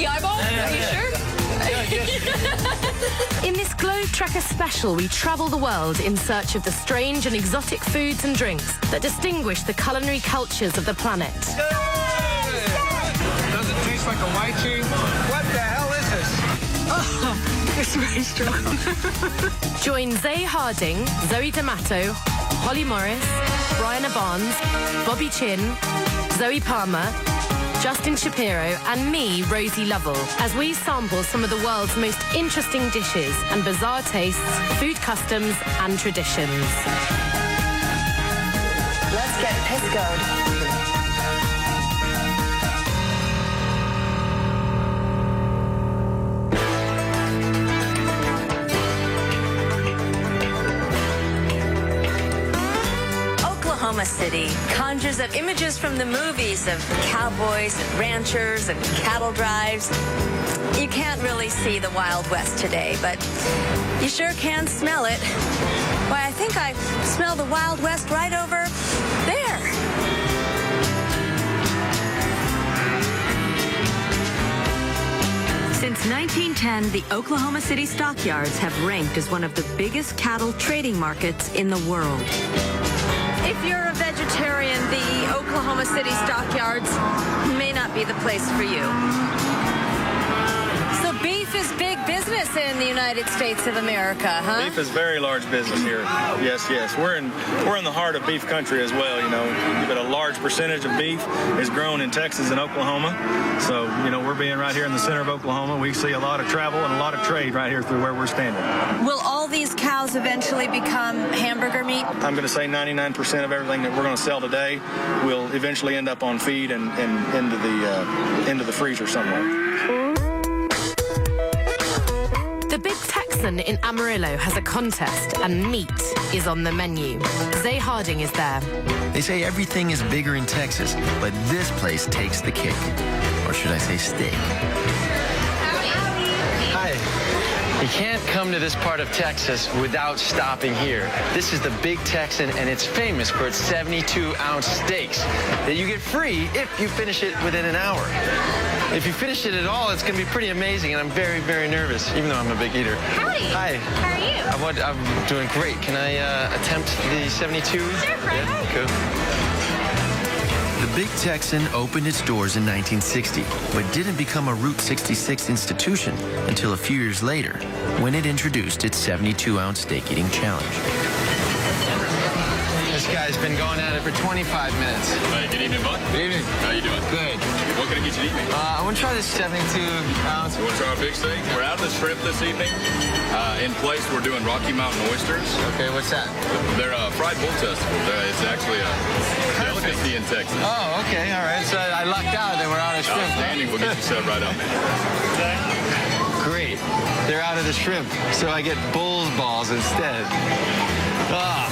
the eyeball? Are you sure? In this Globe Trekker special, we travel the world in search of the strange and exotic foods and drinks that distinguish the culinary cultures of the planet. Does it taste like a lychee? What the hell is this? Oh, it's very strong. Join Zay Harding, Zoe D'Amato, Holly Morris, Brianna Barnes, Bobby Chin, Zoe Palmer, Justin Shapiro and me, Rosie Lovell, as we sample some of the world's most interesting dishes and bizarre tastes, food customs and traditions. Let's get piscoed. Oklahoma City conjures up images from the movies of cowboys and ranchers and cattle drives. You can't really see the Wild West today, but you sure can smell it. Why, I think I smell the Wild West right over there. Since 1910, the Oklahoma City stockyards have ranked as one of the biggest cattle trading markets in the world. If you're a vegetarian, the Oklahoma City stockyards may not be the place for you. So beef is big business in the United States of America, huh? Beef is very large business here. Yes, yes. We're in the heart of beef country as well, you know. But a large percentage of beef is grown in Texas and Oklahoma. So, you know, we're being right here in the center of Oklahoma. We see a lot of travel and a lot of trade right here through where we're standing. Will all these cows eventually become hamburger meat? I'm going to say 99% of everything that we're going to sell today will eventually end up on feed and into the freezer somewhere. The Big Texan in Amarillo has a contest and meat is on the menu. Zay Harding is there. They say everything is bigger in Texas, but this place takes the cake. Or should I say steak? Hi. You can't come to this part of Texas without stopping here. This is the Big Texan, and it's famous for its 72-ounce steaks that you get free if you finish it within an hour. If you finish it at all, it's going to be pretty amazing, and I'm very, very nervous, even though I'm a big eater. Howdy. Hi. How are you? I'm doing great. Can I attempt the 72? Sure, right on. Cool. The Big Texan opened its doors in 1960, but didn't become a Route 66 institution until a few years later, when it introduced its 72-ounce steak eating challenge. This guy's been going at it for 25 minutes. Hey, good evening, bud. Good evening. How you doing? Good. What can I get you to eat me? I want to try this 72-ounce. You want to try our big steak? We're out of the shrimp this evening. In place, we're doing Rocky Mountain oysters. Okay, what's that? They're fried bull testicles. It's actually a delicacy in Texas. Oh, okay, all right. So I lucked out. They were out of shrimp. Outstanding. We'll get you set right up, man. Great. They're out of the shrimp, so I get bull's balls instead. Ah.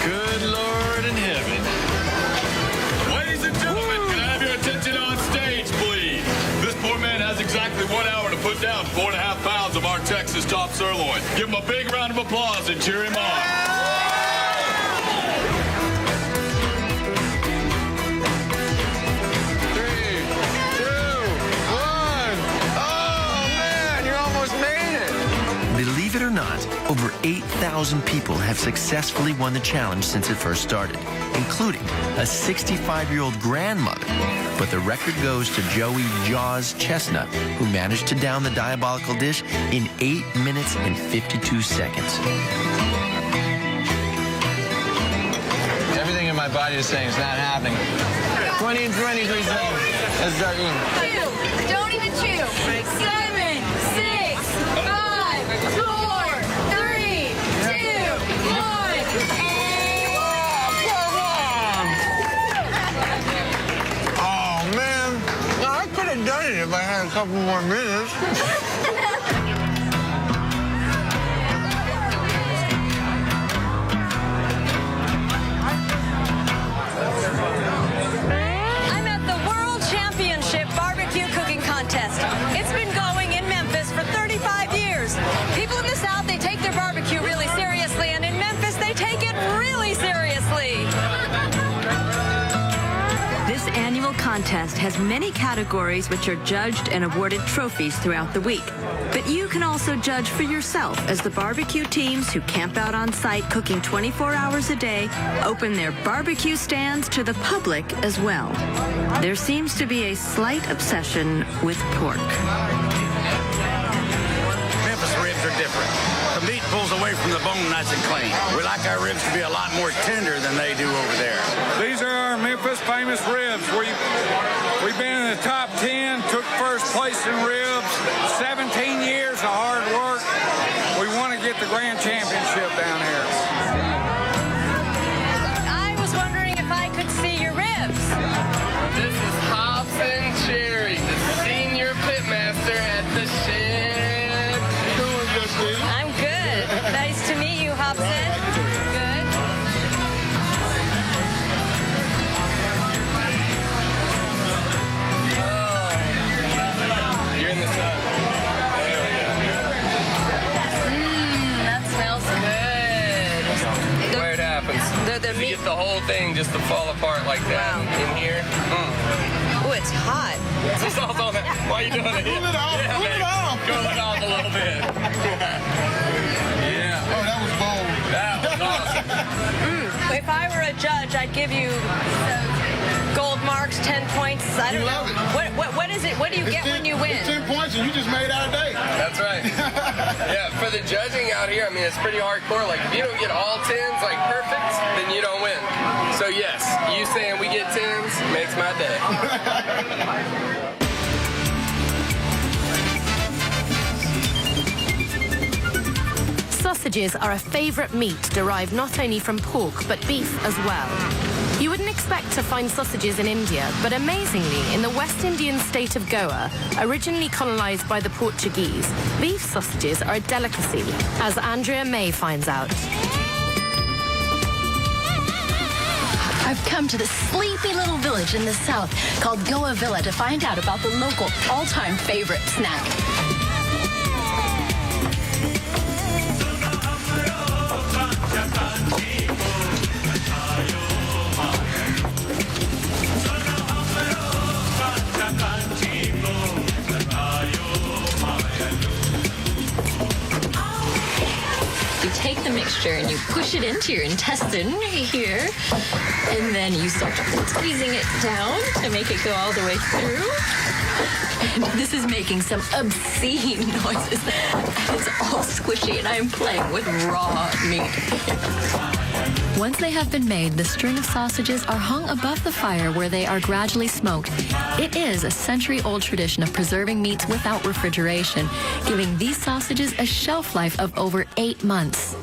Good Lord in heaven. Ladies and gentlemen, can I have your attention on stage, please? This poor man has exactly 1 hour to put down 4.5 pounds of our Texas top sirloin. Give him a big round of applause and cheer him on. 3, 2, 1. Oh, man, you almost made it. Believe it or not, over 8,000 people have successfully won the challenge since it first started, including a 65-year-old grandmother. But the record goes to Joey Jaws Chestnut, who managed to down the diabolical dish in 8 minutes and 52 seconds. Everything in my body is saying it's not happening. 20 and 23 seconds. Let's start eating. Don't even chew. 7, 6, 5, 4, 3, 2, 1. Oh, man. No, I could have done it if I had a couple more minutes. I'm at the World Championship Barbecue Cooking Contest. It's been going in Memphis for 35 years. People in the South, they take their barbecue really seriously, and in Memphis, they take it really seriously. contest has many categories which are judged and awarded trophies throughout the week. But you can also judge for yourself as the barbecue teams who camp out on site cooking 24 hours a day open their barbecue stands to the public as well. There seems to be a slight obsession with pork. Memphis ribs are different. The meat pulls away from the bone nice and clean. We like our ribs to be a lot more tender than they do over there. These are our Memphis famous ribs. We've been in the top 10, took first place in ribs, 17 years of hard work. We want to get the grand championship down here. I was wondering if I could see your ribs. This is Hobson Cherry, the senior pitmaster at the shed. I'm good. Nice to meet you, Hobson. Good. You're in the sun. That smells good. The way it happens. The You meat. get the whole thing just to fall apart like that in here. Oh, it's hot. It's all on that. Why are you doing it? Cool it off. Yeah, cool it off. Cool it off a little bit. Yeah. Oh, that was bold. That was awesome. If I were a judge, I'd give you gold marks, 10 points. I don't know. What is it? What do you get when you win? 10 points and you just made our day. That's right. Yeah, for the judging out here, I mean, it's pretty hardcore. Like, if you don't get all 10s, like, perfect, then you don't win. So, yes, you saying we get 10s makes my day. Sausages are a favourite meat derived not only from pork but beef as well. You wouldn't expect to find sausages in India, but amazingly, in the West Indian state of Goa, originally colonised by the Portuguese, beef sausages are a delicacy, as Andrea May finds out. I've come to the sleepy little village in the south called Goa Villa to find out about the local all-time favorite snack. You take the mixture and you push it into your intestine here, and then you start squeezing it down to make it go all the way through. And this is making some obscene noises. It's all squishy, and I'm playing with raw meat. Once they have been made, the string of sausages are hung above the fire where they are gradually smoked. It is a century-old tradition of preserving meats without refrigeration, giving these sausages a shelf life of over 8 months.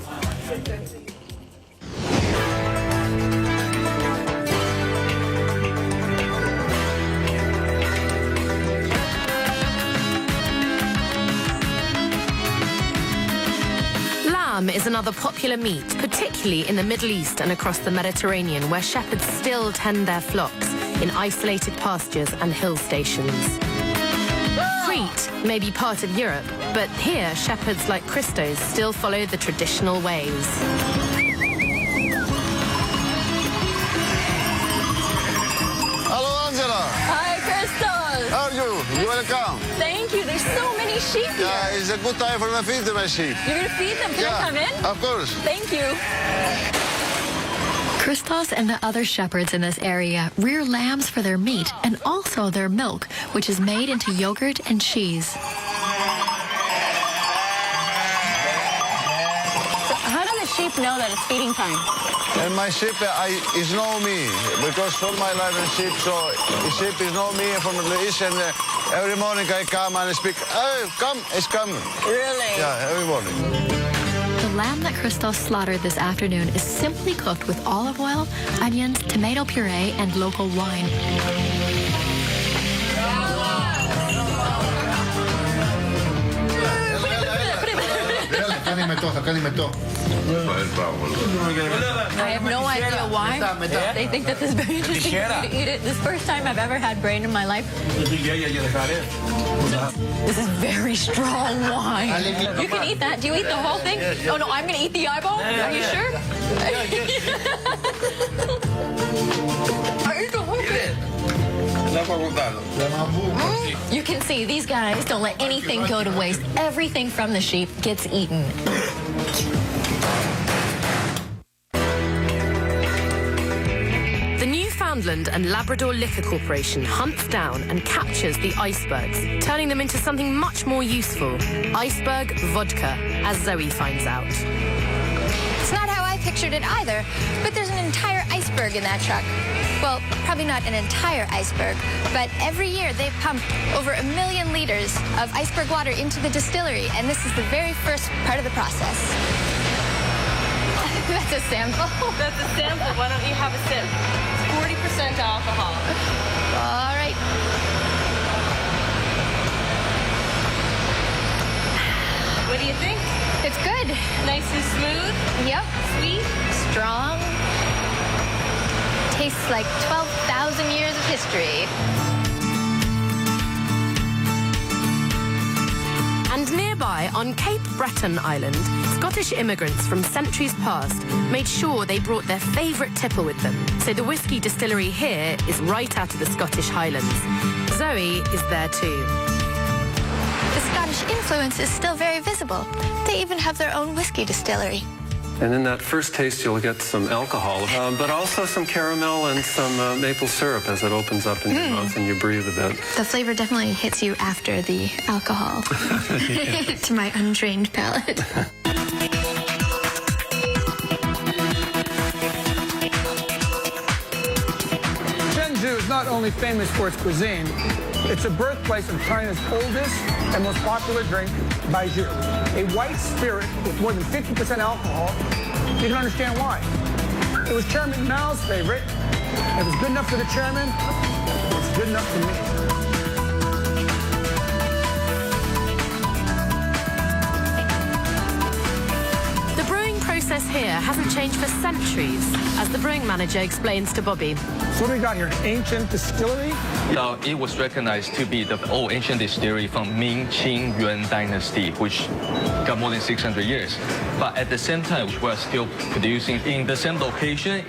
Lamb is another popular meat, particularly in the Middle East and across the Mediterranean, where shepherds still tend their flocks in isolated pastures and hill stations. Crete may be part of Europe, but here shepherds like Christos still follow the traditional ways. Hello, Angela. Hi, Christos. How are you? You welcome. Thank you. There's so many sheep here. Yeah, it's a good time for me to feed my sheep. You're going to feed them. Can I come in? Of course. Thank you. Christos and the other shepherds in this area rear lambs for their meat and also their milk, which is made into yogurt and cheese. How do the sheep know that it's feeding time? And my sheep is know me because all my life in sheep, so the sheep is know me from the east, and every morning I come and speak, hey, come, it's coming. Really? Yeah, every morning. The lamb that Christos slaughtered this afternoon is simply cooked with olive oil, onions, tomato puree, and local wine. I have no idea why. They think that this is very interesting for me to eat it. This is the first time I've ever had brain in my life. This is very strong wine. You can eat that. Do you eat the whole thing? Oh, no, I'm going to eat the eyeball? Are you sure? I eat the whole thing. You can see these guys don't let anything go to waste. Everything from the sheep gets eaten. The Newfoundland and Labrador Liquor Corporation hunts down and captures the icebergs, turning them into something much more useful. Iceberg vodka, as Zoe finds out. It's not how I pictured it either, but there's an entire iceberg in that truck. Well, probably not an entire iceberg, but every year they pump over 1 million liters of iceberg water into the distillery, and this is the very first part of the process. That's a sample. That's a sample. Why don't you have a sip? It's 40% alcohol. All right. What do you think? It's good. Nice and smooth? Yep. Sweet? Strong. Tastes like 12,000 years of history. And nearby, on Cape Breton Island, Scottish immigrants from centuries past made sure they brought their favourite tipper with them. So the whiskey distillery here is right out of the Scottish Highlands. Zoe is there too. The Scottish influence is still very visible. They even have their own whiskey distillery. And in that first taste, you'll get some alcohol, but also some caramel and some maple syrup as it opens up in your mouth and you breathe a bit. The flavor definitely hits you after the alcohol, to my untrained palate. Shenzhou is not only famous for its cuisine, it's a birthplace of China's oldest and most popular drink, baijiu, a white spirit with more than 50% alcohol. You can understand why. It was Chairman Mao's favorite. If it's good enough for the chairman, it's good enough for me. The brewing process here hasn't changed for centuries, as the brewing manager explains to Bobby. So what do we got here, an ancient distillery? Now, it was recognized to be the old ancient distillery from Ming, Qing, Yuan dynasty, which got more than 600 years. But at the same time, we're still producing in the same location,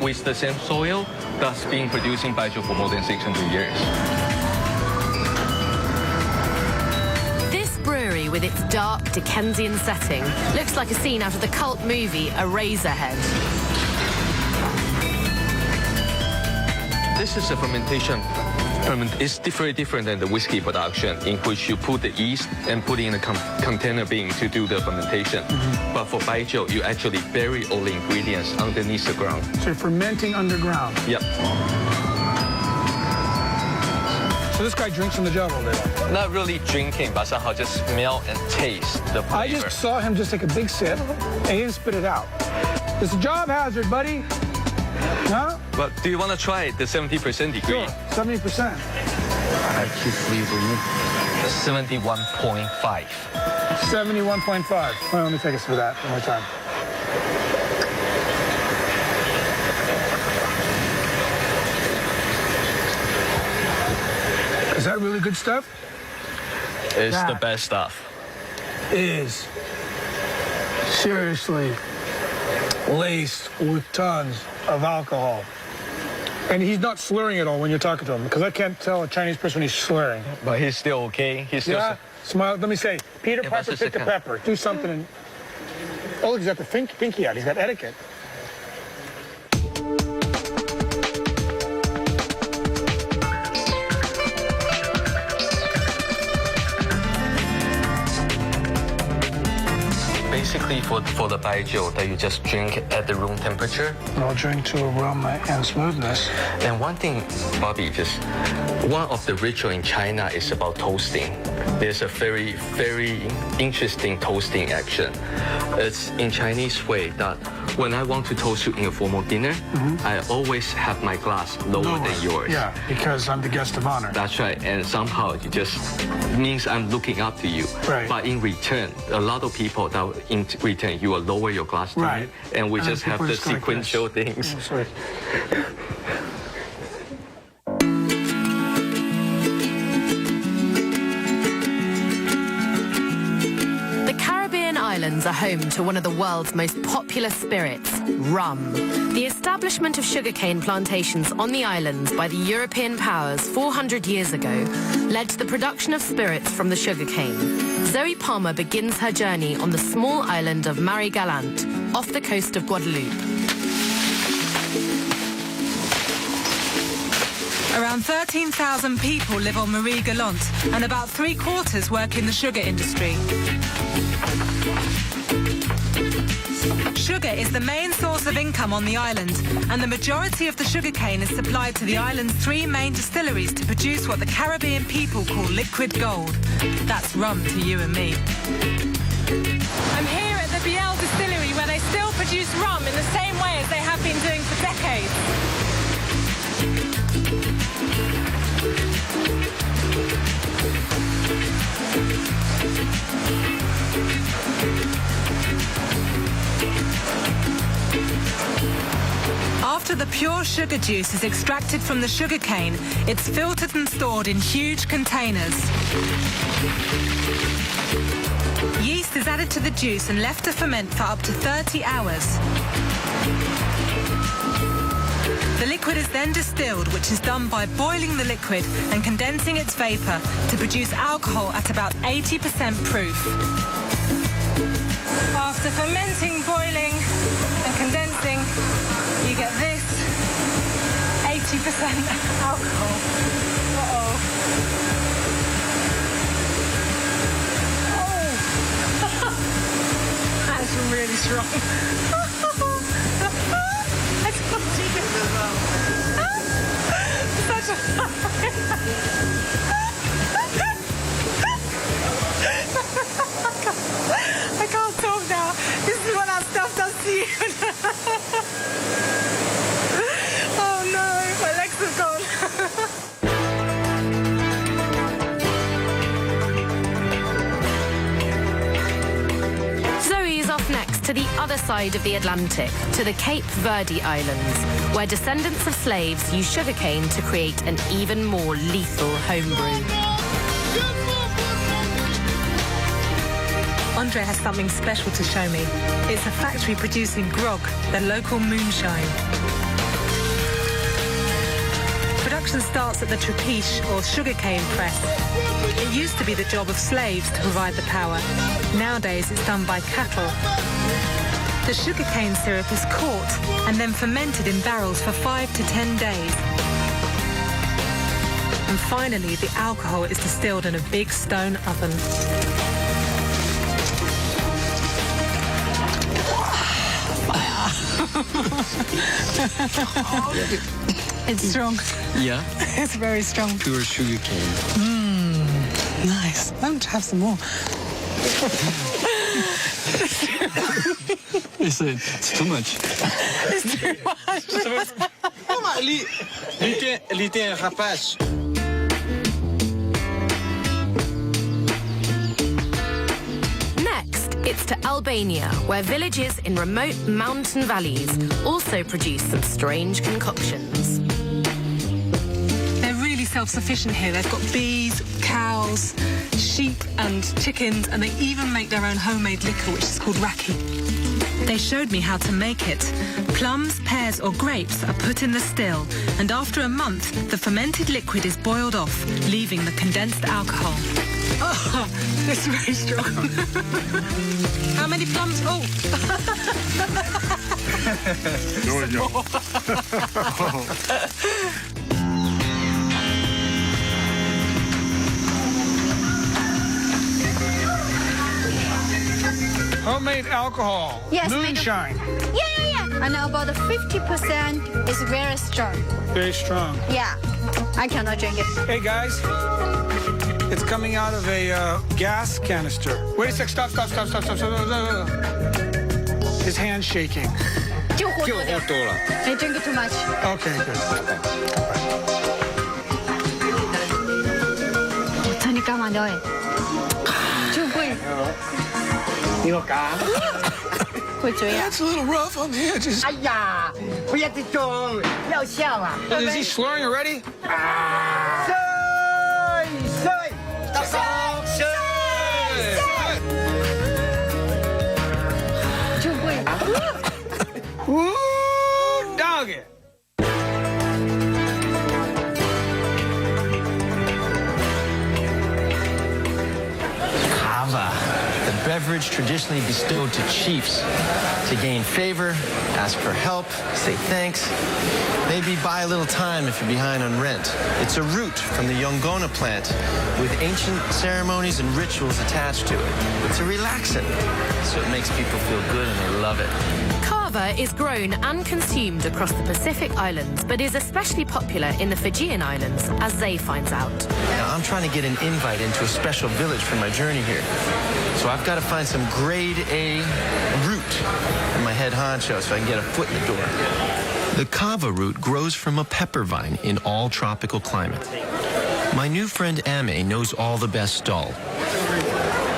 with the same soil, thus being producing baijiu for more than 600 years. This brewery, with its dark Dickensian setting, looks like a scene out of the cult movie Eraserhead. This is a fermentation. It's very different than the whiskey production, in which you put the yeast and put in a container bean to do the fermentation. But for baijiu, you actually bury all the ingredients underneath the ground. So you're fermenting underground? Yep. So this guy drinks in the jug all day long? Not really drinking, but somehow just smell and taste the flavor. I just saw him just take a big sip, and he didn't spit it out. It's a job hazard, buddy. Huh? But do you want to try the 70% degree? Sure, 70%. I keep freezing. 71.5. 71.5. Well, let me take us through that one more time. Is that really good stuff? It's that the best stuff. Is seriously laced with tons of alcohol. And he's not slurring at all when you're talking to him, because I can't tell a Chinese person when he's slurring. But he's still okay. He's still... Yeah, smile. Let me say, Peter Piper picked a pepper. Do something. And... Oh, look, he's got the pinky out. He's got etiquette. Basically, for the baijiu that you just drink at the room temperature. I'll drink to aroma and smoothness. And one thing, Bobby, one of the ritual in China is about toasting. There's a very, very interesting toasting action. It's in Chinese way that when I want to toast you in a formal dinner, I always have my glass lower than yours. Yeah, because I'm the guest of honor. That's right, and somehow it just means I'm looking up to you. Right. But in return, a lot of people that in return, you will lower your glass to me, and we just have the sequential things. Oh, sorry. Islands are home to one of the world's most popular spirits, rum. The establishment of sugarcane plantations on the islands by the European powers 400 years ago led to the production of spirits from the sugarcane. Zoe Palmer begins her journey on the small island of Marie-Galante, off the coast of Guadeloupe. Around 13,000 people live on Marie-Galante, and about 3/4 work in the sugar industry. Sugar is the main source of income on the island, and the majority of the sugarcane is supplied to the island's 3 main distilleries to produce what the Caribbean people call liquid gold. That's rum to you and me. I'm here at the Biel distillery where they still produce rum in the same way as they have been doing for decades. After the pure sugar juice is extracted from the sugarcane, it's filtered and stored in huge containers. Yeast is added to the juice and left to ferment for up to 30 hours. The liquid is then distilled, which is done by boiling the liquid and condensing its vapor to produce alcohol at about 80% proof. After fermenting, boiling and condensing, you get this 80% alcohol. Uh-oh. Oh! That's really strong. I told you this as well. Such a... I can't talk now. This is what that stuff does to you. Oh no, my legs have gone. Zoe is off next to the other side of the Atlantic, to the Cape Verde Islands, where descendants of slaves use sugarcane to create an even more lethal homebrew. Andre has something special to show me. It's a factory producing grog, the local moonshine. Production starts at the trapiche, or sugarcane press. It used to be the job of slaves to provide the power. Nowadays, it's done by cattle. The sugarcane syrup is caught and then fermented in barrels for 5 to 10 days. And finally, the alcohol is distilled in a big stone oven. It's strong. Yeah? It's very strong. Pure sugar cane. Nice. I'm going to have some more. It's too much. It's too much. Ele tem rapaz. Next, it's to Albania, where villages in remote mountain valleys also produce some strange concoctions. They're really self-sufficient here. They've got bees, cows, sheep and chickens, and they even make their own homemade liquor, which is called raki. They showed me how to make it. Plums, pears or grapes are put in the still, and after a month, the fermented liquid is boiled off, leaving the condensed alcohol. Oh, it's very strong. How many plums? Oh! There we go. Homemade alcohol. Yes, moonshine. Yeah. And about 50% is very strong. Very strong. Yeah, I cannot drink it. Hey guys, it's coming out of a gas canister. Wait a sec, stop. His hand's shaking. 就活多点。They drink it too much. Okay, good. 真係加慢咗誒，就會。呢個假。會嘴啊。That's a little rough on the edges. 哎呀，不要激動，要笑啊。Is he slurring already? 衰，得手衰。Woo, doggy. Kava, the beverage traditionally bestowed to chiefs to gain favor, ask for help, say thanks, maybe buy a little time if you're behind on rent. It's a root from the Yongona plant with ancient ceremonies and rituals attached to it. It's a relaxant, so it makes people feel good and they love it. Kava is grown and consumed across the Pacific Islands, but is especially popular in the Fijian Islands, as Zay finds out. Now, I'm trying to get an invite into a special village for my journey here. So I've got to find some grade A root in my head honcho so I can get a foot in the door. The kava root grows from a pepper vine in all tropical climates. My new friend Ame knows all the best stall.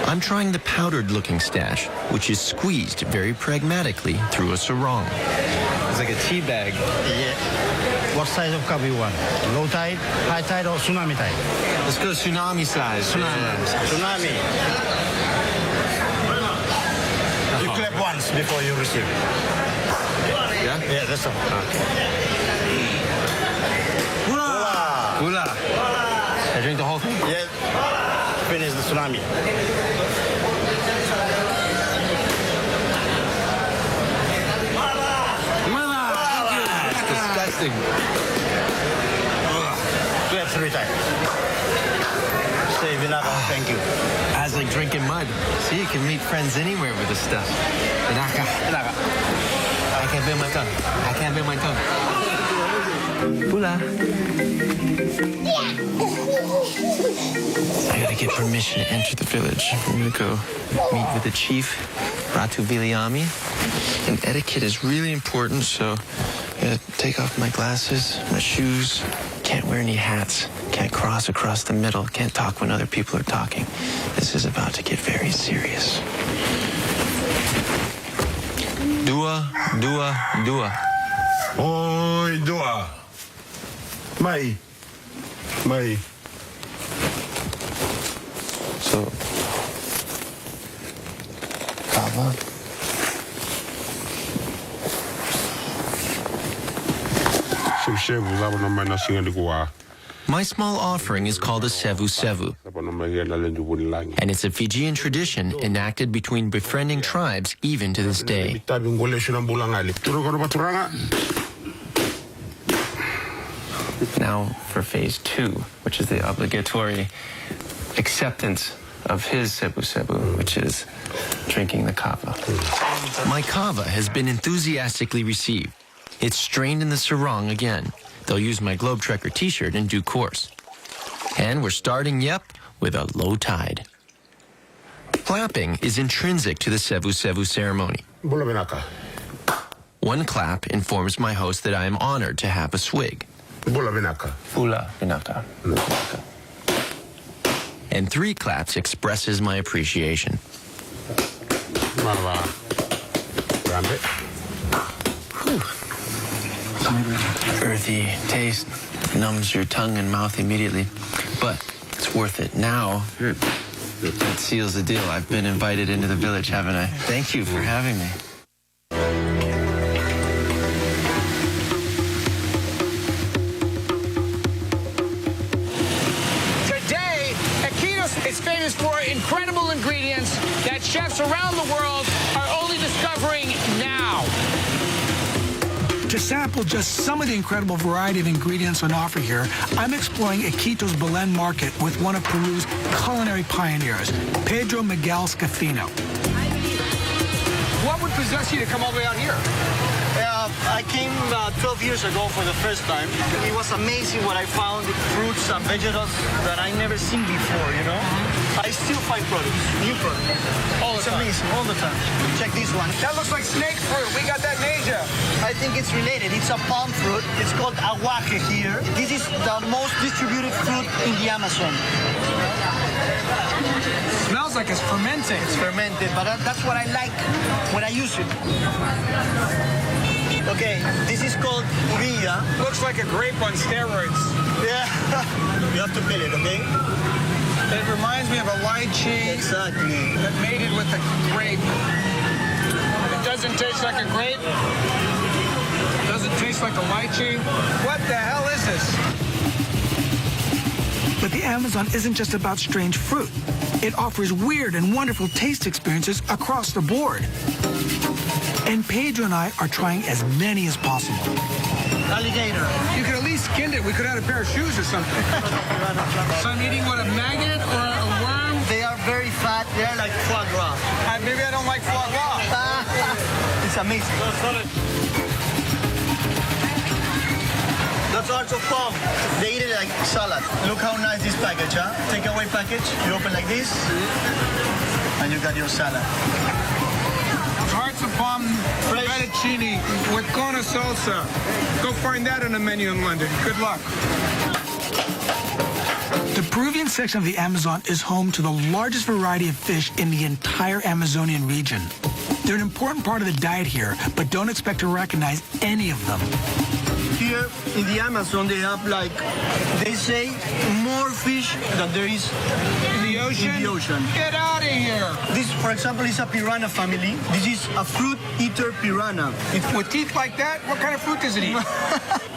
I'm trying the powdered-looking stash, which is squeezed very pragmatically through a sarong. It's like a tea bag. Yeah. What size of cup you want? Low tide, high tide, or tsunami tide? Let's go tsunami size. Tsunami. You clap once before you receive it. Yeah? Yeah, that's all. Hula! Hula! I drink the whole thing? Yeah. Finish the tsunami. Disgusting. Clap 3 times. Say vinaka, thank you. That's like drinking mud. See, you can meet friends anywhere with this stuff. Vinaka. Vinaka. I can't bend my tongue. I can't bend my tongue. Hula. I gotta get permission to enter the village. I'm gonna go meet with the chief, Ratu Viliami. And etiquette is really important, so I gotta take off my glasses, my shoes. Can't wear any hats. Can't cross across the middle. Can't talk when other people are talking. This is about to get very serious. Dua, dua, dua. Oi, dua. Mai. Mai. So, kava. My small offering is called a sevu sevu, and it's a Fijian tradition enacted between befriending tribes even to this day. Now for phase 2, which is the obligatory acceptance of his sebu sebu, which is drinking the kava. My kava has been enthusiastically received. It's strained in the sarong again. They'll use my Globe Trekker t-shirt in due course. And we're starting, with a low tide. Clapping is intrinsic to the sevu sevu ceremony. One clap informs my host that I am honored to have a swig. Bula vinaka. Bula vinaka. And 3 claps expresses my appreciation. Earthy taste numbs your tongue and mouth immediately, but it's worth it. Now, that seals the deal. I've been invited into the village, haven't I? Thank you for having me. Today, Iquitos is famous for incredible ingredients that chefs around the world are only discovering now. To sample just some of the incredible variety of ingredients on offer here, I'm exploring Iquitos Belen Market with one of Peru's culinary pioneers, Pedro Miguel Scafino. What would possess you to come all the way out here? I came 12 years ago for the first time. It was amazing what I found, fruits and vegetables that I never seen before, you know? I still find products, new products. It's amazing, all the time. Check this one. That looks like snake fruit. We got that in Asia. I think it's related. It's a palm fruit. It's called aguaque here. This is the most distributed fruit in the Amazon. Smells like it's fermenting. It's fermented, but that's what I like when I use it. Okay, this is called uvilla. Looks like a grape on steroids. Yeah, you have to peel it, okay? It reminds me of a lychee. Exactly. That mated with a grape. It doesn't taste like a grape. Does it taste like a lychee? What the hell is this? But the Amazon isn't just about strange fruit. It offers weird and wonderful taste experiences across the board. And Pedro and I are trying as many as possible. Alligator. You could at least skin it. We could add a pair of shoes or something. So I'm eating what, a maggot or a worm? They are very fat. They are like foie gras. Maybe I don't like foie gras. It's amazing. That's also palm. They eat it like salad. Look how nice this package, huh? Takeaway package. You open like this, and you got your salad. Hearts of palm fettuccine with Kona salsa. Go find that on the menu in London. Good luck. The Peruvian section of the Amazon is home to the largest variety of fish in the entire Amazonian region. They're an important part of the diet here, but don't expect to recognize any of them. Here in the Amazon, they have like, they say, more fish than there is in the ocean. Get out of here! This, for example, is a piranha family. This is a fruit eater piranha. With teeth like that, what kind of fruit does it eat?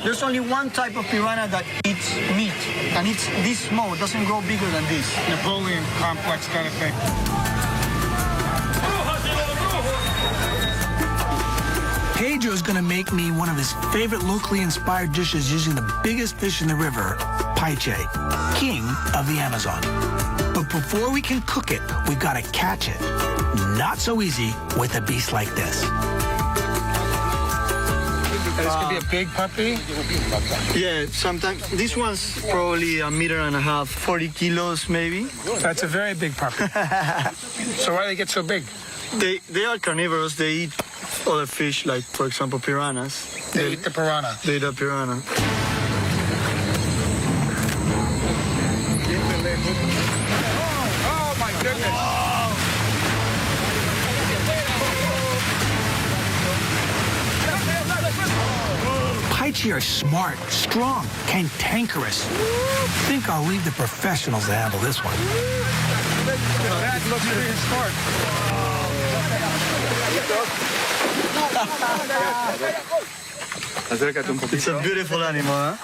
There's only one type of piranha that eats meat, and it's this small. It doesn't grow bigger than this. Napoleon complex kind of thing. Pedro's gonna make me one of his favorite locally inspired dishes using the biggest fish in the river, paiche, king of the Amazon. But before we can cook it, we've gotta catch it. Not so easy with a beast like this. This could be a big puppy? Yeah, sometimes. This one's probably 1.5 meters, 40 kilos maybe. That's a very big puppy. So why do they get so big? They are carnivorous. They eat other fish, like, for example, piranhas. They eat the piranha. They eat the piranha. Oh, my goodness. Paiche are smart, strong, cantankerous. I think I'll leave the professionals to handle this one. That looks pretty smart. It's a beautiful animal, huh?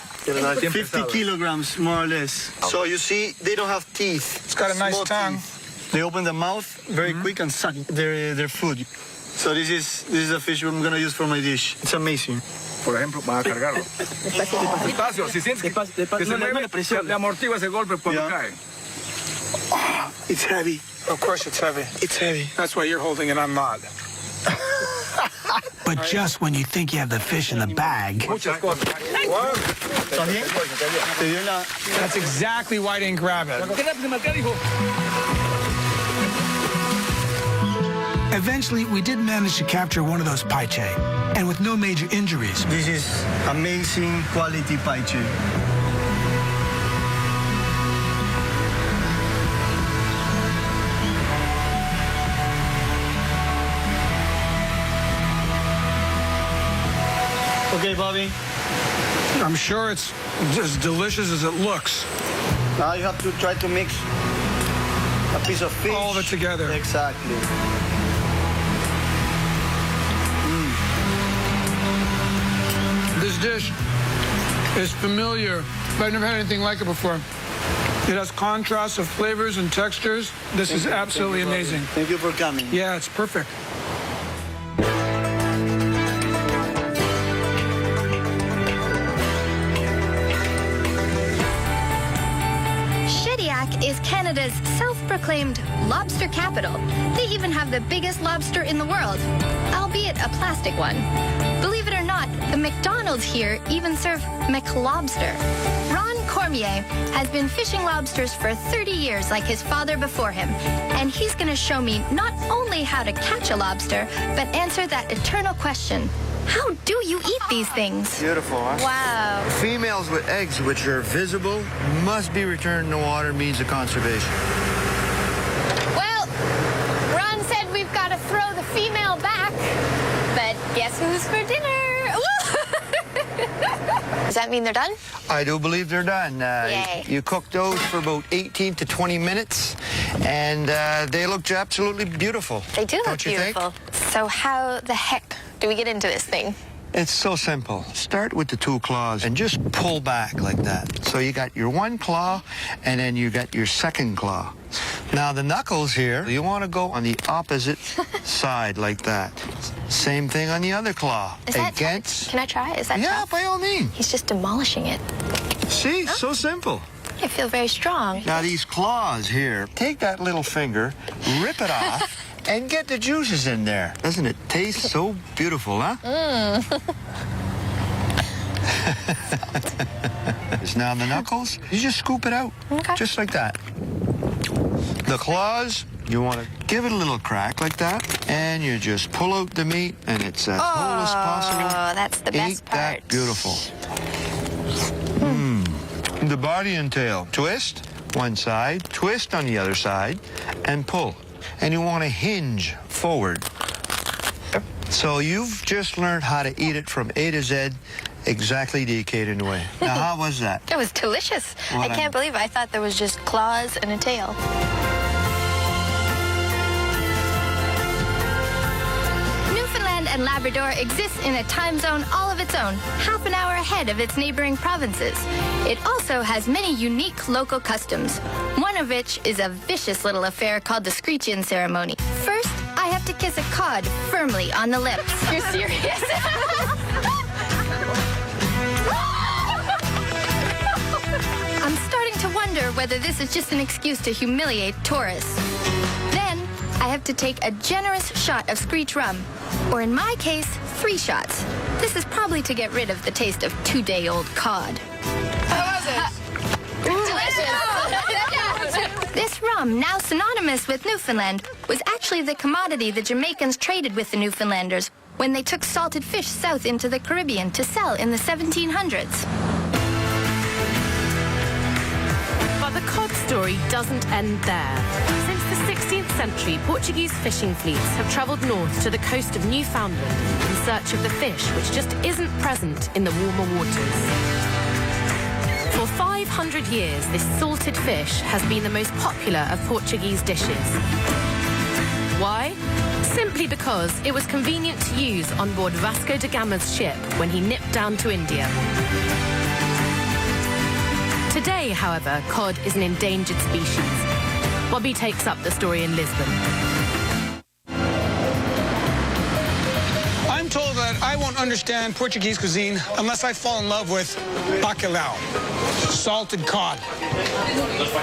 50 kilograms, more or less. So you see, they don't have teeth. It's got a nice tongue. Teeth. They open the mouth very quick and suck their food. So this is a fish I'm gonna use for my dish. It's amazing. Por ejemplo, vas a cargarlo. Despacio, si sientes que se mueve, le amortigua ese golpe cuando cae. Oh, it's heavy. Of course it's heavy. It's heavy. That's why you're holding it, I'm not. But just when you think you have the fish in the bag... That's exactly why I didn't grab it. Eventually, we did manage to capture one of those paiche, and with no major injuries. This is amazing quality paiche. Okay, Bobby. I'm sure it's as delicious as it looks. Now you have to try to mix a piece of fish. All of it together. Exactly. This dish is familiar, but I've never had anything like it before. It has contrasts of flavors and textures. This is absolutely amazing. Thank you for coming. Yeah, it's perfect. Is Canada's self-proclaimed lobster capital. They even have the biggest lobster in the world, albeit a plastic one. Believe it or not, the McDonald's here even serve McLobster. Ron Cormier has been fishing lobsters for 30 years like his father before him, and he's going to show me not only how to catch a lobster, but answer that eternal question. How do you eat these things? Beautiful, huh? Wow. Females with eggs which are visible must be returned in the water, means of conservation. Well, Ron said we've got to throw the female back, but guess who's for dinner? Does that mean they're done? I do believe they're done. Yay. You cook those for about 18 to 20 minutes, and they look absolutely beautiful. They do look Don't you beautiful. think? So how the heck do we get into this thing? It's so simple. Start with the two claws and just pull back like that. So you got your one claw, and then you got your second claw. Now the knuckles here, you want to go on the opposite side like that. Same thing on the other claw. Is that tough? Can I try? Is that Yeah, tough? by all means. He's just demolishing it. See, so simple. I feel very strong. Now these claws here, take that little finger, rip it off, and get the juices in there. Doesn't it taste so beautiful, huh? Now the knuckles, you just scoop it out. Okay. Just like that. The claws, you want to give it a little crack like that, and you just pull out the meat, and it's as whole as possible. Oh, that's the best part. Ain't that beautiful? The body and tail. Twist one side, twist on the other side, and pull. And you want to hinge forward. So you've just learned how to eat it from A to Z exactly the Acadian way. Now, how was that? It was delicious. Well, I can't believe it. I thought there was just claws and a tail. Newfoundland and Labrador exists in a time zone all of its own, half an hour ahead of its neighboring provinces. It also has many unique local customs, one of which is a vicious little affair called the screech-in ceremony. First, I have to kiss a cod firmly on the lips. You're serious? I'm starting to wonder whether this is just an excuse to humiliate tourists. Then, I have to take a generous shot of screech rum, or in my case, 3 shots. This is probably to get rid of the taste of 2-day-old cod. How was it? Delicious! This rum, now synonymous with Newfoundland, was actually the commodity the Jamaicans traded with the Newfoundlanders when they took salted fish south into the Caribbean to sell in the 1700s. But the cod story doesn't end there. Since the 16th century, Portuguese fishing fleets have travelled north to the coast of Newfoundland in search of the fish which just isn't present in the warmer waters. For 500 years, this salted fish has been the most popular of Portuguese dishes. Why? Simply because it was convenient to use on board Vasco da Gama's ship when he nipped down to India. Today, however, cod is an endangered species. Bobby takes up the story in Lisbon. I'm told that I won't understand Portuguese cuisine unless I fall in love with bacalhau, salted cod.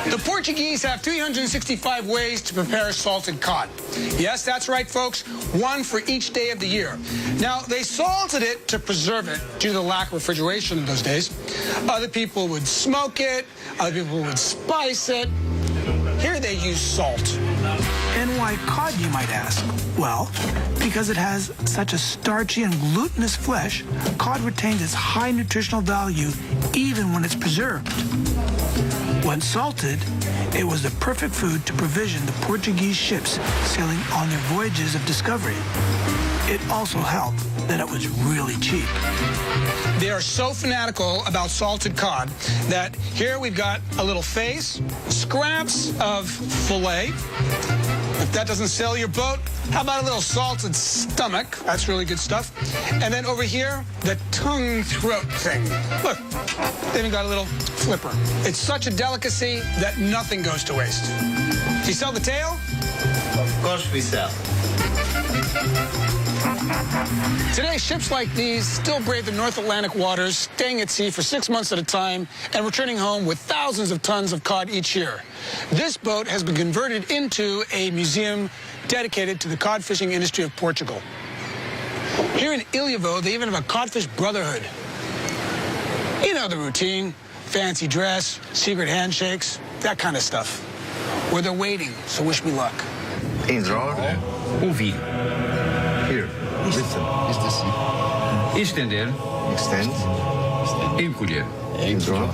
The Portuguese have 365 ways to prepare salted cod. Yes, that's right, folks, one for each day of the year. Now, they salted it to preserve it due to the lack of refrigeration in those days. Other people would smoke it, other people would spice it. Here they use salt. And why cod, you might ask? Well, because it has such a starchy and glutinous flesh, cod retains its high nutritional value even when it's preserved. When salted, it was the perfect food to provision the Portuguese ships sailing on their voyages of discovery. It also helped that it was really cheap. They are so fanatical about salted cod that here we've got a little face, scraps of fillet. If that doesn't sell your boat, how about a little salted stomach? That's really good stuff. And then over here, the tongue throat thing. Look, they even got a little flipper. It's such a delicacy that nothing goes to waste. Do you sell the tail? Of course we sell. Today, ships like these still brave the North Atlantic waters, staying at sea for 6 months at a time and returning home with thousands of tons of cod each year. This boat has been converted into a museum dedicated to the cod fishing industry of Portugal. Here in Ilhavo, they even have a codfish brotherhood. You know the routine, fancy dress, secret handshakes, that kind of stuff. Where they're waiting, so wish me luck. In drawer, ouvir. Here, listen. Estender. Extend. Encolher. In drawer.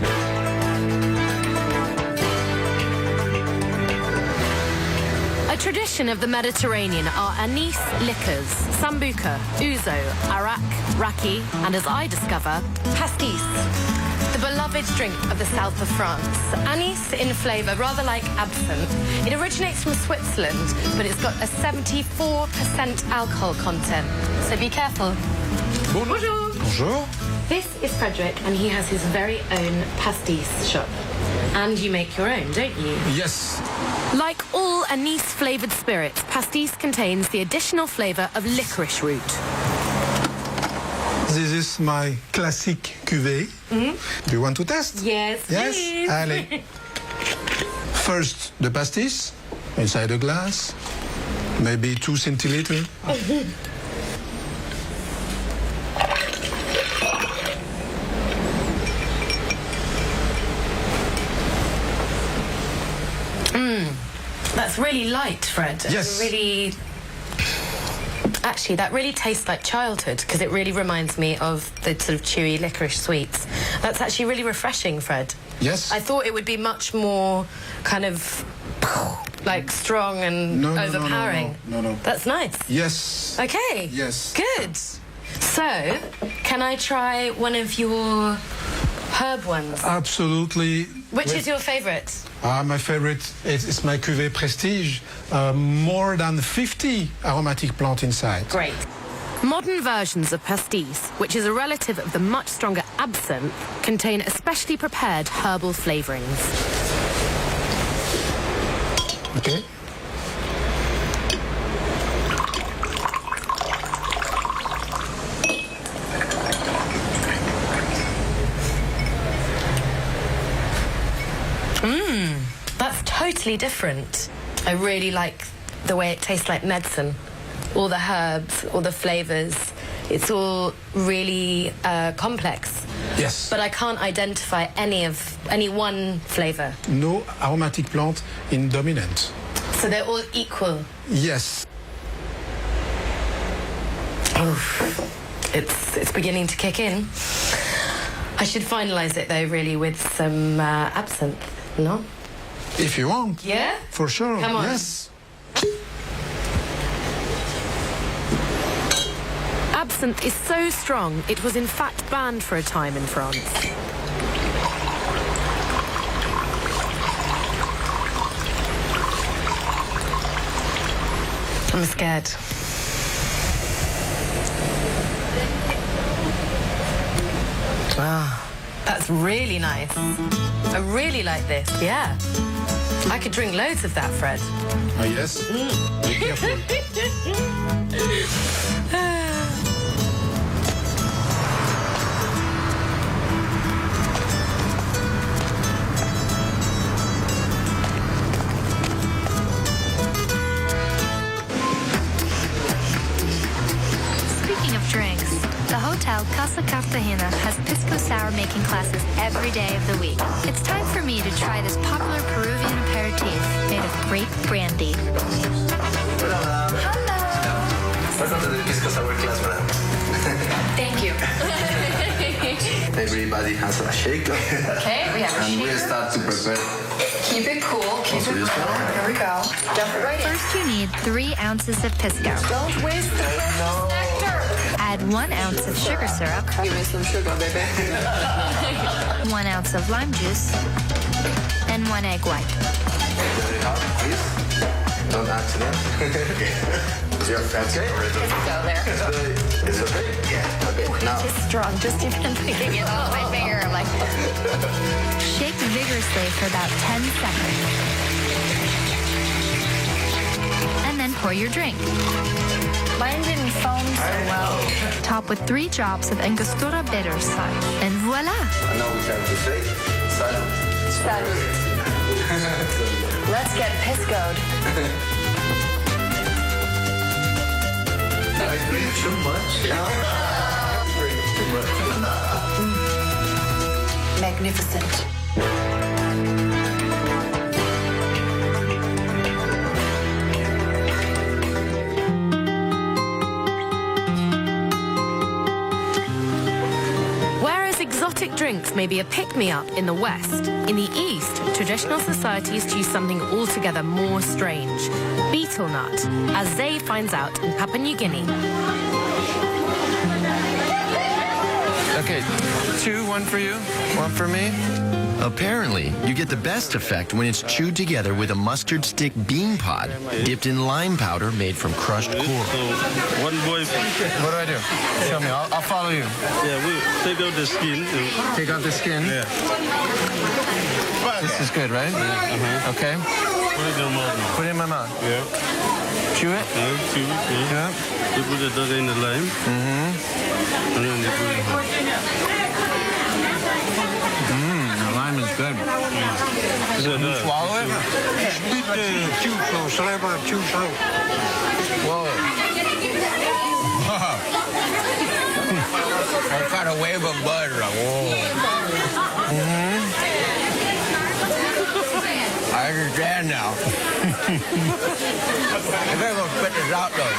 A tradition of the Mediterranean are anise liquors, sambuca, ouzo, arak, raki, and as I discover, pastis. The beloved drink of the south of France. Anise in flavour, rather like absinthe. It originates from Switzerland, but it's got a 74% alcohol content. So be careful. Bonjour. Bonjour. This is Frederick, and he has his very own pastis shop. And you make your own, don't you? Yes. Like all anise-flavoured spirits, pastis contains the additional flavour of licorice root. This is my classic cuvée. Do you want to test? Yes, Yes? please. Allez. First, the pastis inside a glass, maybe 2 centiliters. That's really light, Fred. Yes. Really. Actually, that really tastes like childhood because it really reminds me of the sort of chewy licorice sweets. That's actually really refreshing, Fred. Yes. I thought it would be much more kind of like strong and overpowering. No. That's nice. Yes. Okay. Yes. Good. So, can I try one of your herb ones? Absolutely. Which is your favourite? My favorite is my cuvée Prestige. More than 50 aromatic plants inside. Great. Modern versions of pastis, which is a relative of the much stronger absinthe, contain especially prepared herbal flavourings. Okay. That's totally different. I really like the way it tastes like medicine. All the herbs, all the flavours. It's all really complex. Yes. But I can't identify any one flavour. No aromatic plant in dominant. So they're all equal. Yes. It's beginning to kick in. I should finalise it though, really, with some absinthe. No? If you want. Yeah? For sure. Come on. Yes. Absinthe is so strong, it was in fact banned for a time in France. I'm scared. Ah, that's really nice. I really like this, yeah. I could drink loads of that, Fred. Oh, yes. Be careful. Speaking of drinks, the hotel Casa Cartagena has pisco sour making classes every day of the week. It's time for me to try this popular Peruvian aperitif made of grape brandy. Welcome to the Pisco Sour class, madam. Thank you. Everybody has a shake. Okay, we have a And we shaker. start to prepare. Keep it cool, keep it cool. Here we go. Dump it right in. First, you need 3 ounces of pisco. Don't waste the nectar. Add 1 ounce of sugar syrup. Give me some sugar, baby. 1 ounce of lime juice. And 1 egg white. Very hot, please. Don't accident. You're okay? Go there. It's okay? Yeah. Okay, now. It's strong, just even thinking it off my finger. I'm like, Shake vigorously for about 10 seconds. And then pour your drink. mine didn't foam so well. Top with 3 drops of Angostura bitters. And voila! And now we have to say, salud. Salud. Let's get piscoed. I drink too much. Drink too much. Magnificent. Whereas exotic drinks may be a pick-me-up in the West, in the East, traditional societies choose something altogether more strange. Betel nut, as Zay finds out in Papua New Guinea. Okay, 2, 1 for you, 1 for me. Apparently, you get the best effect when it's chewed together with a mustard stick bean pod dipped in lime powder made from crushed coral. So one boy. What do I do? Tell me. I'll follow you. Yeah, we take out the skin. Take out the skin? Yeah. This is good, right? Yeah. Okay. Put it in your mouth. Put it in my mouth. Yeah. Chew it? Yeah, chew it. Yeah. You put it in the lime. Mm-hmm. And then you put it. The lime is good. Can you swallow it? Whoa. What kind of wave of butter? Whoa. I understand now. I better go spit this out though.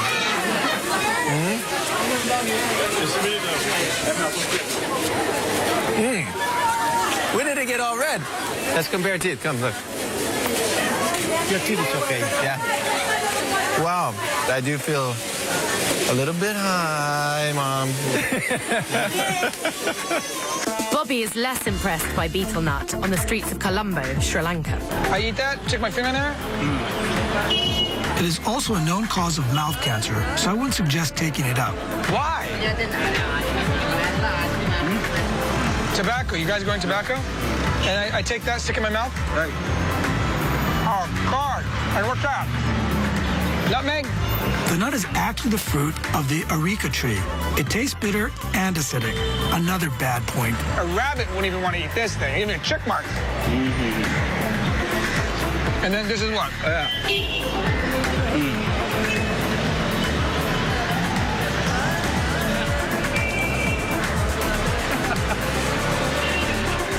When did it get all red? Let's compare teeth. Come, look. Your teeth is okay. Yeah. Wow. I do feel a little bit high, Mom. Bobby is less impressed by betel nut on the streets of Colombo, Sri Lanka. I eat that, stick my finger in there. It is also a known cause of mouth cancer, so I wouldn't suggest taking it up. Why? Tobacco. You guys going tobacco? And I take that, stick it in my mouth? Right. Oh, God. And what's that? Nutmeg? The nut is actually the fruit of the areca tree. It tastes bitter and acidic. Another bad point. A rabbit wouldn't even want to eat this thing, even a chipmunk. And then this is what?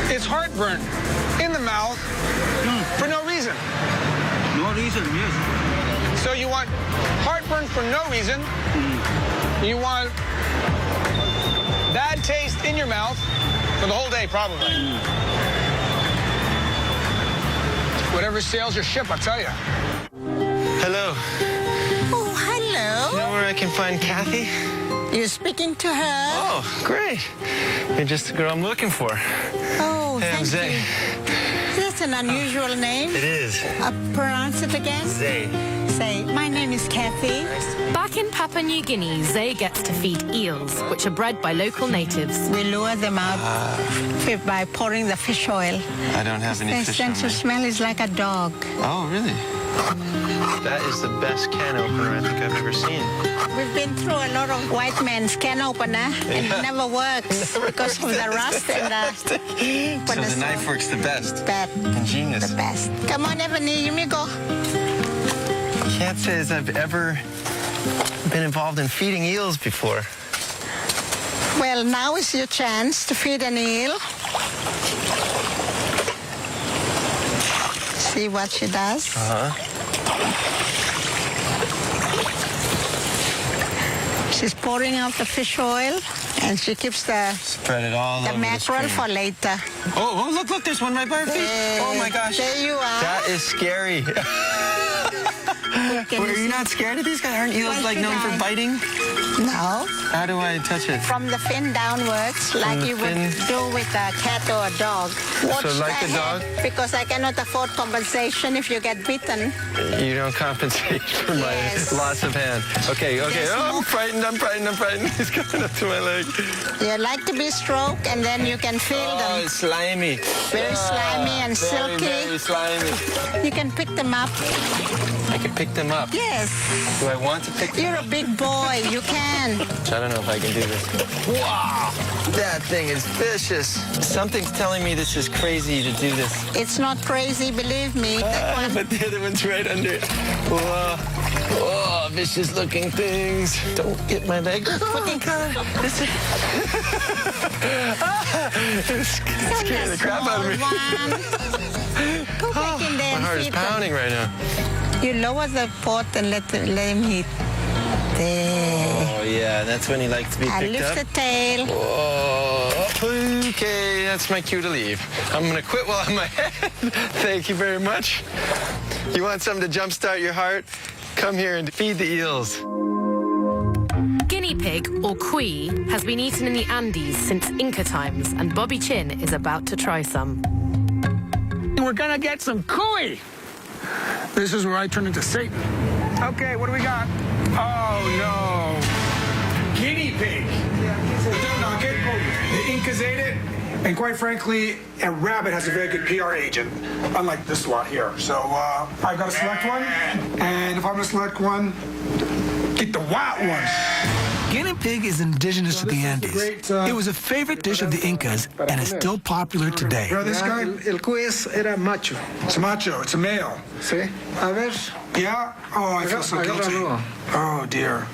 It's heartburn in the mouth for no reason. No reason, yes. So you want heartburn for no reason. You want bad taste in your mouth for the whole day, probably. Whatever sails your ship, I'll tell you. Hello. Oh, hello. You know where I can find Kathy? You're speaking to her? Oh, great. You're just the girl I'm looking for. Oh, hey, I'm Zay. That's an unusual name. It is. Pronounce it again. Zay. Zay. My name is Kathy. Back in Papua New Guinea, Zay gets to feed eels, which are bred by local natives. We lure them out by pouring the fish oil. I don't have any Their fish sense on of me. smell is like a dog. Oh, really? That is the best can opener I think I've ever seen. We've been through a lot of white man's can opener, and it never works because of the rust and the... So the knife works the best. Bad. Ingenious. The best. Come on, Ebony, you may go. Can't say as I've ever been involved in feeding eels before. Well, now is your chance to feed an eel. See what she does. She's pouring out the fish oil, and she keeps the Spread it all over mackerel the for later. Oh, look, there's one right by her feet. Oh, my gosh. There you are. That is scary. Are you not scared of these guys? Aren't eels like known for biting? No. How do I touch it? From the fin downwards, like you would do with a cat or a dog. Watch So like the a dog? head, because I cannot afford compensation if you get bitten. You don't compensate for my loss of hand. Okay. Yes, Oh, I'm frightened. He's coming up to my leg. You like to be stroked, and then you can feel Oh, them. it's slimy. Very slimy and silky. Very slimy. You can pick them up. I can pick them up. Yes. Do I want to pick them You're up? a big boy. You can. I don't know if I can do this. Wow! That thing is vicious. Something's telling me this is crazy to do this. It's not crazy, believe me. That one. But the other one's right under it. Whoa. Oh, vicious looking things. Don't get my leg. Oh, my God. This is... It's scaring the crap out of me. Go back in there My and heart is feed them. pounding right now. You lower the pot and let him eat. There. Oh, yeah, that's when he likes to be I picked lift up. the tail. Oh, okay, that's my cue to leave. I'm going to quit while I'm ahead. Thank you very much. You want something to jumpstart your heart? Come here and feed the eels. Guinea pig, or cuy, has been eaten in the Andes since Inca times, and Bobby Chin is about to try some. And we're gonna get some cuy. This is where I turn into Satan. Okay, what do we got? Oh no. Guinea pig. The Incas ate it, and quite frankly, a rabbit has a very good PR agent, unlike this lot here. So I gotta select one, and if I'm gonna select one, get the white one. Guinea pig is indigenous to the Andes. It was a favorite dish of the Incas and is still popular today. This guy, el cuy era macho. It's macho. It's a male. See? A ver. Yeah? Oh, I feel so guilty. Oh, dear.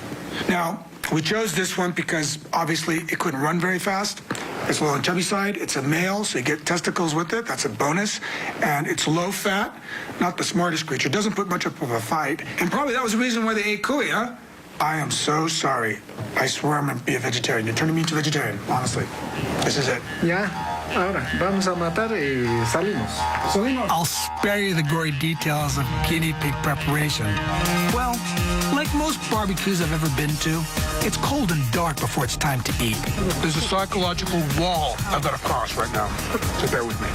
Now, we chose this one because, obviously, it couldn't run very fast. It's a little on the chubby side. It's a male, so you get testicles with it. That's a bonus. And it's low fat, not the smartest creature. Doesn't put much up of a fight. And probably that was the reason why they ate cuy, huh? I am so sorry. I swear I'm going to be a vegetarian. You're turning me into a vegetarian, honestly. This is it. Ya, ahora, vamos a matar y salimos. I'll spare you the gory details of guinea pig preparation. Well, like most barbecues I've ever been to, it's cold and dark before it's time to eat. There's a psychological wall I've got to cross right now, so bear with me.